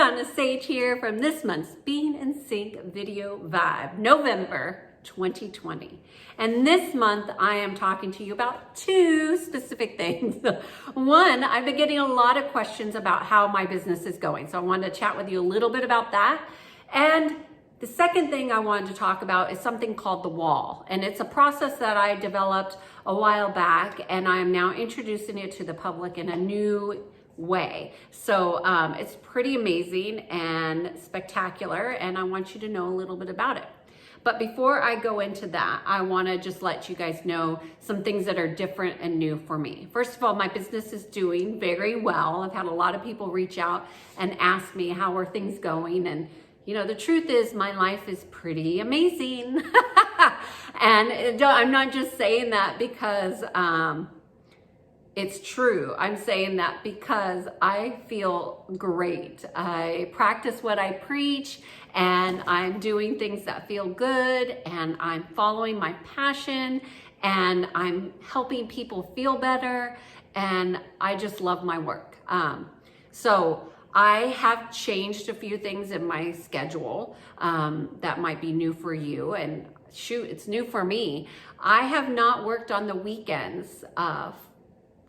Kiannaa Sage here from this month's Being in Sync Video Vibe, November 2020. And this month I am talking to you about two specific things. One, I've been getting a lot of questions about how my business is going. So I wanted to chat with you a little bit about that. And the second thing I wanted to talk about is something called the wall. And it's a process that I developed a while back, and I am now introducing it to the public in a new way. So it's pretty amazing and spectacular, and I want you to know a little bit about it. But before I go into that, I want to just let you guys know some things that are different and new for me. First of all, my business is doing very well. I've had a lot of people reach out and ask me how are things going, and you know, the truth is my life is pretty amazing. And I'm not just saying that because it's true. I'm saying that because I feel great. I practice what I preach, and I'm doing things that feel good, and I'm following my passion, and I'm helping people feel better, and I just love my work. So I have changed a few things in my schedule that might be new for you, and shoot, it's new for me. I have not worked on the weekends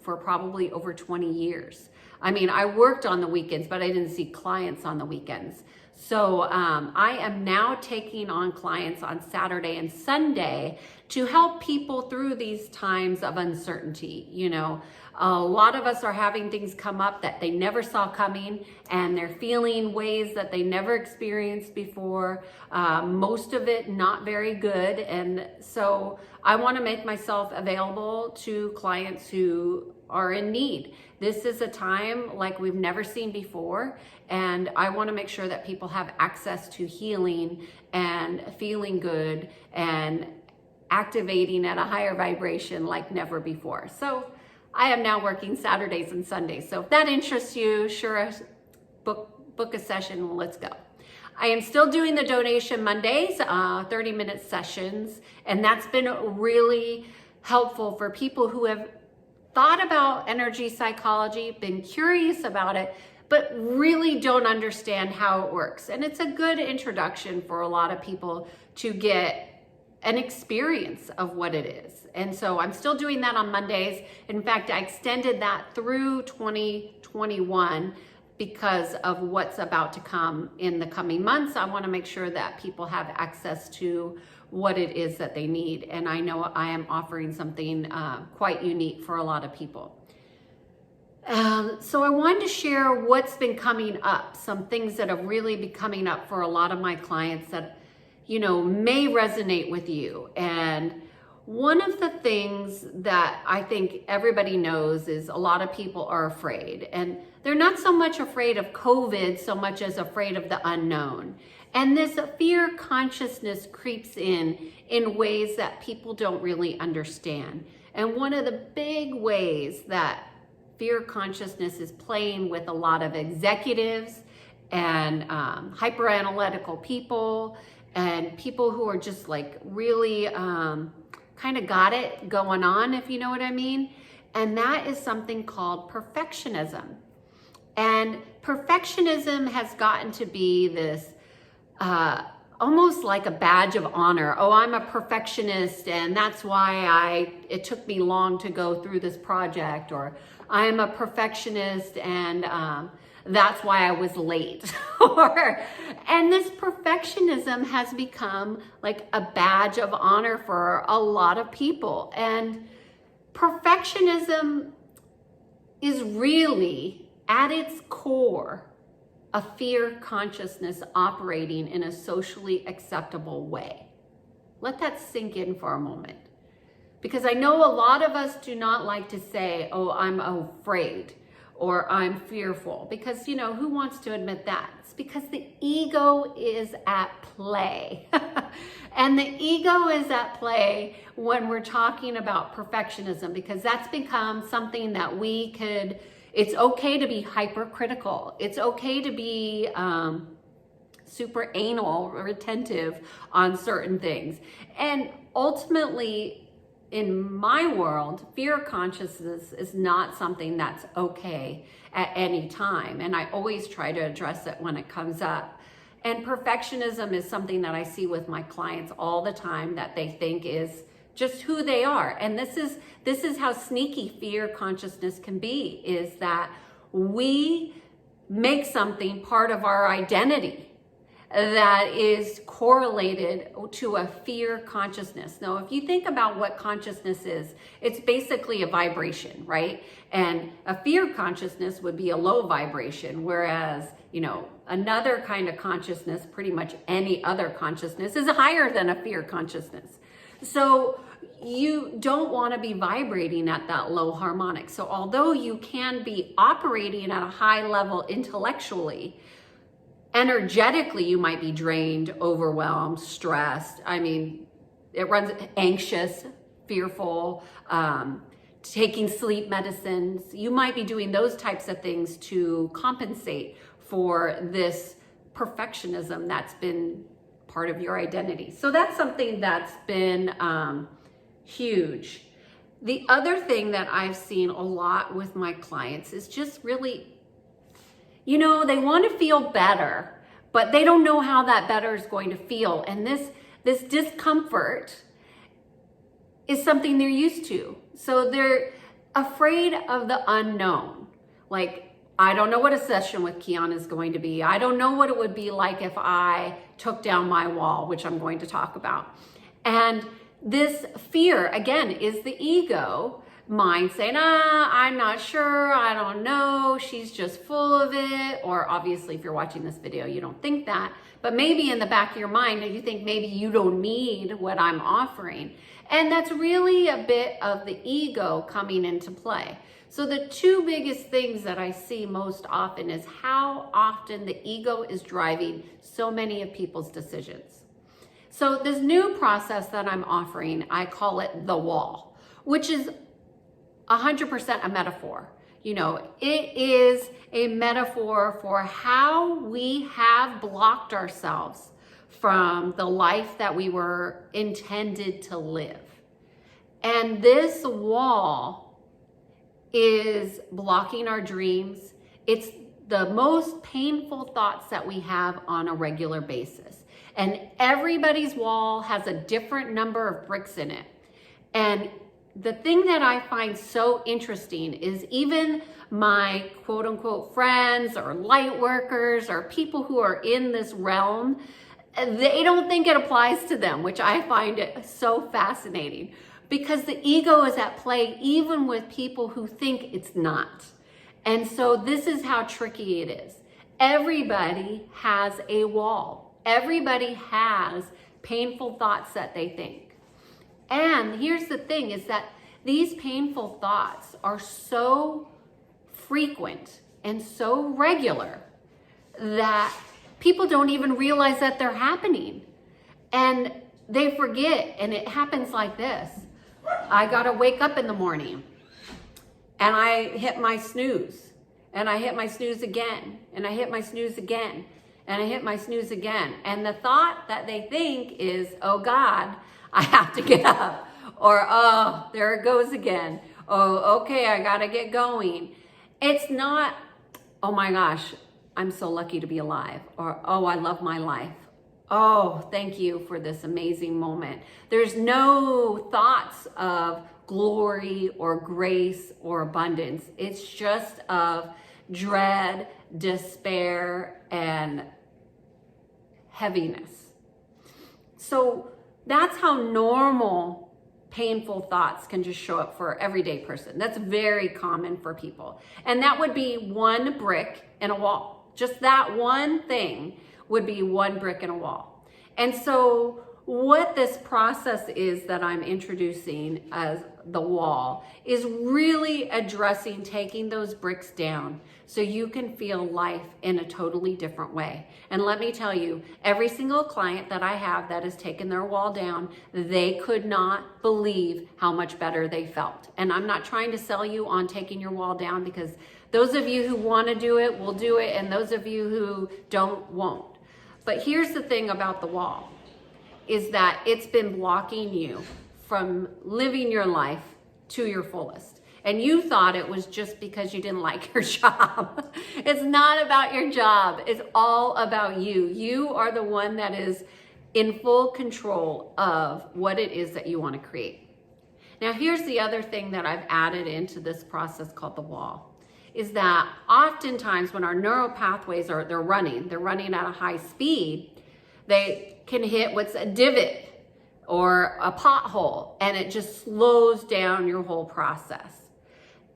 for probably over 20 years. I mean, I worked on the weekends, but I didn't see clients on the weekends. So I am now taking on clients on Saturday and Sunday to help people through these times of uncertainty. You know, a lot of us are having things come up that they never saw coming, and they're feeling ways that they never experienced before. Most of it not very good. And so I want to make myself available to clients who are in need. This is a time like we've never seen before, and I want to make sure that people have access to healing and feeling good and activating at a higher vibration like never before. So I am now working Saturdays and Sundays. So if that interests you, sure, book a session. Let's go. I am still doing the donation Mondays, 30-minute sessions, and that's been really helpful for people who have thought about energy psychology, been curious about it, but really don't understand how it works. And it's a good introduction for a lot of people to get an experience of what it is. And so I'm still doing that on Mondays. In fact, I extended that through 2021 because of what's about to come in the coming months. I want to make sure that people have access to what it is that they need. And I know I am offering something quite unique for a lot of people. So I wanted to share what's been coming up, some things that have really been coming up for a lot of my clients that, you know, may resonate with you. And one of the things that I think everybody knows is a lot of people are afraid, and they're not so much afraid of COVID so much as afraid of the unknown. And this fear consciousness creeps in ways that people don't really understand. And one of the big ways that fear consciousness is playing with a lot of executives and hyper analytical people and people who are just like really kind of got it going on, if you know what I mean. And that is something called perfectionism. And perfectionism has gotten to be this almost like a badge of honor. Oh, I'm a perfectionist, and that's why it took me long to go through this project, or I am a perfectionist and that's why I was late. And this perfectionism has become like a badge of honor for a lot of people. And perfectionism is really, at its core, a fear consciousness operating in a socially acceptable way. Let that sink in for a moment. Because I know a lot of us do not like to say, oh, I'm afraid, or I'm fearful, because, you know, who wants to admit that? It's because the ego is at play. And the ego is at play when we're talking about perfectionism, because that's become something that it's okay to be hypercritical. It's okay to be super anal or retentive on certain things. And ultimately, in my world, fear consciousness is not something that's okay at any time. And I always try to address it when it comes up. And perfectionism is something that I see with my clients all the time that they think is just who they are. And this is how sneaky fear consciousness can be, is that we make something part of our identity that is correlated to a fear consciousness. Now, if you think about what consciousness is, it's basically a vibration, right? And a fear consciousness would be a low vibration, whereas, another kind of consciousness, pretty much any other consciousness, is higher than a fear consciousness. So you don't want to be vibrating at that low harmonic. So although you can be operating at a high level intellectually, energetically, you might be drained, overwhelmed, stressed. It runs anxious, fearful, taking sleep medicines. You might be doing those types of things to compensate for this perfectionism that's been part of your identity. So that's something that's been huge. The other thing that I've seen a lot with my clients is just really, they want to feel better, but they don't know how that better is going to feel. And this discomfort is something they're used to. So they're afraid of the unknown. Like, I don't know what a session with Kiannaa is going to be. I don't know what it would be like if I took down my wall, which I'm going to talk about. And this fear, again, is the ego mind saying, I'm not sure, I don't know, she's just full of it. Or obviously, if you're watching this video, you don't think that. But maybe in the back of your mind, you think maybe you don't need what I'm offering. And that's really a bit of the ego coming into play. So the two biggest things that I see most often is how often the ego is driving so many of people's decisions. So this new process that I'm offering, I call it the wall, which is 100% a metaphor. It is a metaphor for how we have blocked ourselves from the life that we were intended to live. And this wall is blocking our dreams. It's the most painful thoughts that we have on a regular basis. And everybody's wall has a different number of bricks in it. And the thing that I find so interesting is even my quote unquote friends or light workers or people who are in this realm, they don't think it applies to them, which I find it so fascinating. Because the ego is at play even with people who think it's not. And so this is how tricky it is. Everybody has a wall. Everybody has painful thoughts that they think. And here's the thing, is that these painful thoughts are so frequent and so regular that people don't even realize that they're happening. And they forget, and it happens like this. I gotta wake up in the morning and I hit my snooze and I hit my snooze again and I hit my snooze again and I hit my snooze again. And the thought that they think is, oh God, I have to get up, or oh, there it goes again. Oh, okay, I gotta get going. It's not, oh my gosh, I'm so lucky to be alive, or oh, I love my life. Oh, thank you for this amazing moment. There's no thoughts of glory or grace or abundance. It's just of dread, despair, and heaviness. So that's how normal painful thoughts can just show up for an everyday person. That's very common for people. And that would be one brick in a wall. Just that one thing would be one brick in a wall. And so what this process is that I'm introducing as the wall is really addressing taking those bricks down so you can feel life in a totally different way. And let me tell you, every single client that I have that has taken their wall down, they could not believe how much better they felt. And I'm not trying to sell you on taking your wall down, because those of you who want to do it will do it, and those of you who don't won't. But here's the thing about the wall, is that it's been blocking you from living your life to your fullest. And you thought it was just because you didn't like your job. It's not about your job. It's all about you. You are the one that is in full control of what it is that you want to create. Now, here's the other thing that I've added into this process called the wall, is that oftentimes when our neural pathways they're running at a high speed, they can hit what's a divot or a pothole, and it just slows down your whole process.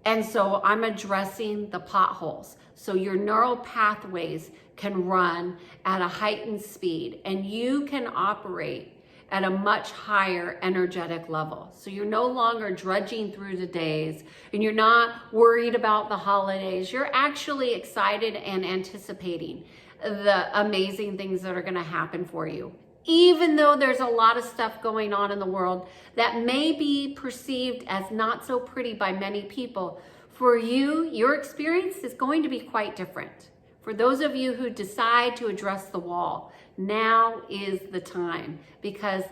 And so I'm addressing the potholes. So your neural pathways can run at a heightened speed, and you can operate at a much higher energetic level. So you're no longer drudging through the days, and you're not worried about the holidays. You're actually excited and anticipating the amazing things that are going to happen for you. Even though there's a lot of stuff going on in the world that may be perceived as not so pretty by many people, for you, your experience is going to be quite different. For those of you who decide to address the wall, now is the time, because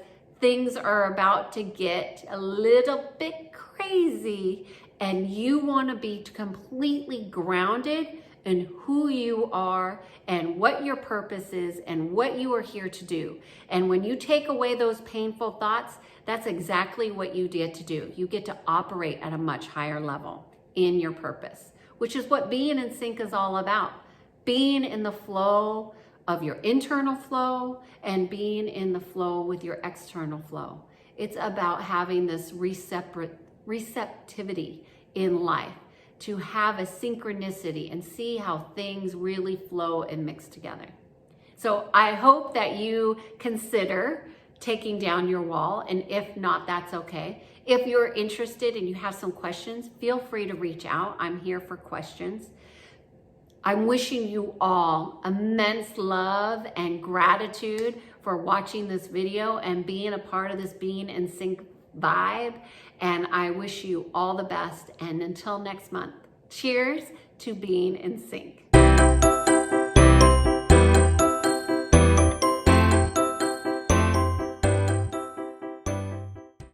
things are about to get a little bit crazy, and you want to be completely grounded in who you are and what your purpose is and what you are here to do. And when you take away those painful thoughts, that's exactly what you get to do. You get to operate at a much higher level in your purpose, which is what being in sync is all about. Being in the flow of your internal flow and being in the flow with your external flow. It's about having this receptivity in life, to have a synchronicity and see how things really flow and mix together. So I hope that you consider taking down your wall, and if not, that's okay. If you're interested and you have some questions, feel free to reach out. I'm here for questions. I'm wishing you all immense love and gratitude for watching this video and being a part of this Being in Sync vibe. And I wish you all the best. And until next month, cheers to Being in Sync.